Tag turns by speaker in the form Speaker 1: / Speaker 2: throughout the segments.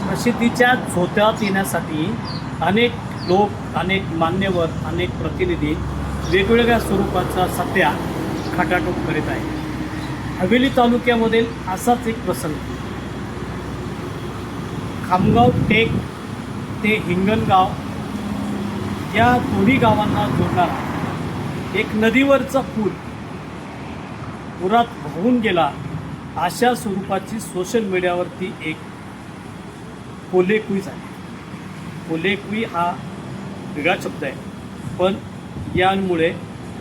Speaker 1: प्रसिद्धीच्या झोत्यात येण्यासाठी अनेक लोक, अनेक मान्यवर, अनेक प्रतिनिधी वेगवेगळ्या स्वरूपाचा सध्या खटाटोप करीत आहे. हवेली तालुक्यामधील असाच एक प्रसंग. खामगाव टेक ते हिंगणगाव या दोन्ही गावांना जोडणारा एक नदीवरचा पूल पुरात वाहून गेला, अशा स्वरूपाची सोशल मीडियावरती एक पोलेकुई झाली. पोलेकुई हा वेगळा शब्द आहे, पण यामुळे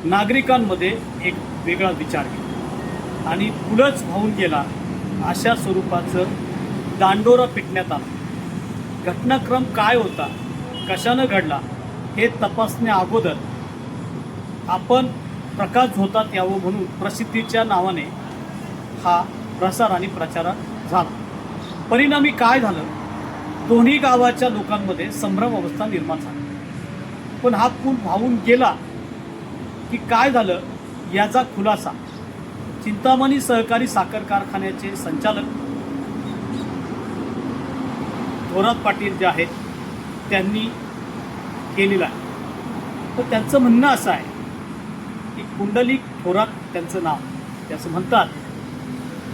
Speaker 1: नागरिकांमध्ये एक वेगळा विचार केला आणि पुलच वाहून गेला अशा स्वरूपाचं दांडोरा पिटण्यात आला. घटनाक्रम काय होता, कशानं घडला हे तपासण्या अगोदर आपण प्रकाश झोतात यावं म्हणून प्रसिद्धीच्या नावाने हा प्रसार आणि प्रचार झाला. परिणामी काय झालं, दोन्ही गावाच्या लोकांमध्ये संभ्रम अवस्था निर्माण झाली. पण हा पूल वाहून गेला की काय झालं याचा खुलासा चिंतामणी सहकारी साखर कारखान्याचे संचालक थोरात पाटील जे आहेत त्यांनी केलेला आहे. तर त्यांचं म्हणणं असं आहे की कुंडलिक थोरात त्यांचं नाव, ते असं म्हणतात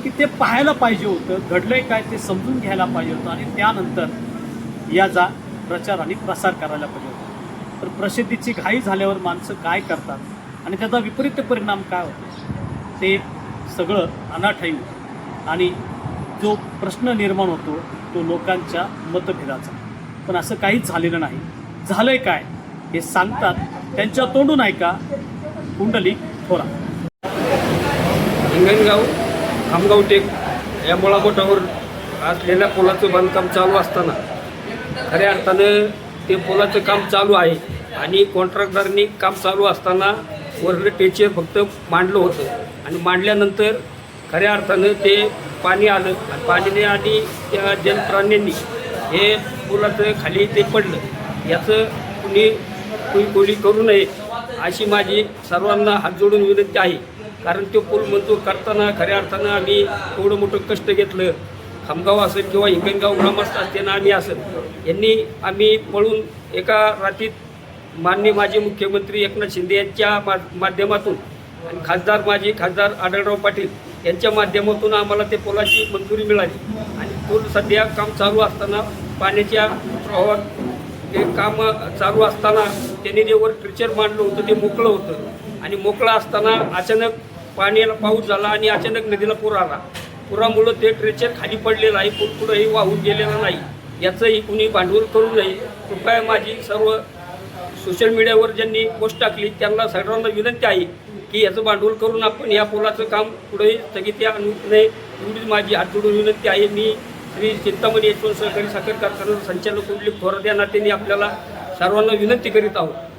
Speaker 1: की ते पाहायला पाहिजे होतं, घडलंय काय ते समजून घ्यायला पाहिजे होतं आणि त्यानंतर याचा प्रचार आणि प्रसार करायला पाहिजे होता. तर प्रसिद्धीची घाई झाल्यावर माणसं काय करतात आणि त्याचा विपरीत परिणाम काय होतो ते सगळं अनाठायी होतं आणि जो प्रश्न निर्माण होतो तो लोकांच्या मतभेदाचा. पण असं काहीच झालेलं नाही. झालंय काय हे सांगतात, त्यांच्या तोंडून ऐका कुंडलिक थोरात.
Speaker 2: हिंगणगाव खामगाव टेक या मुळामोठावर असलेल्या पुलाचं बांधकाम चालू असताना खऱ्या अर्थानं ते पुलाचं काम चालू आहे आणि कॉन्ट्रॅक्टरनी काम चालू असताना वरलं टेचर फक्त मांडलं होतं आणि मांडल्यानंतर खऱ्या अर्थानं ते पाणी आलं आणि पाणीने आणि त्या जलप्राण्यांनी हे पुलाचं खाली ते पडलं. याचं कुणी कोली करू नये अशी माझी सर्वांना हात जोडून विनंती आहे. कारण तो पूल मंजूर करताना खऱ्या अर्थानं आम्ही एवढं मोठं कष्ट घेतलं. खामगाव असेल किंवा हिंगणगाव ग्रामस्थ असताना आम्ही असेल यांनी आम्ही पळून एका रात्रीत माननीय माजी मुख्यमंत्री एकनाथ शिंदे यांच्या माध्यमातून आणि माजी खासदार आढळराव पाटील यांच्या माध्यमातून आम्हाला ते पुलाची मंजुरी मिळाली आणि पूल सध्या काम चालू असताना पाण्याच्या प्रवाहात ते काम चालू असताना त्यांनी जे वर ट्रेचर मांडलं होतं ते मोकळं होतं आणि मोकळं असताना अचानक पाण्याला पाऊस झाला आणि अचानक नदीला पूर आला. पुरामुळं ते ट्रेचर खाली पडलेलं आहे, पूल पुढंही वाहून गेलेलं नाही. याचंही कुणी भांडवल करू नये. कृपया माझी सर्व सोशल मीडियावर ज्यांनी पोस्ट टाकली त्यांना सर्वांना विनंती आहे की याचं भांडवल करून आपण या पुलाचं काम पुढेही स्थगिती आणू नये एवढीच माझी हात जोडून विनंती आहे. मी श्री चिंतामणी यशवंत सहकारी साखर कारखान्याचा संचालक कुंडलिक थोरात या नात्याने आपल्याला सर्वांना विनंती करीत आहोत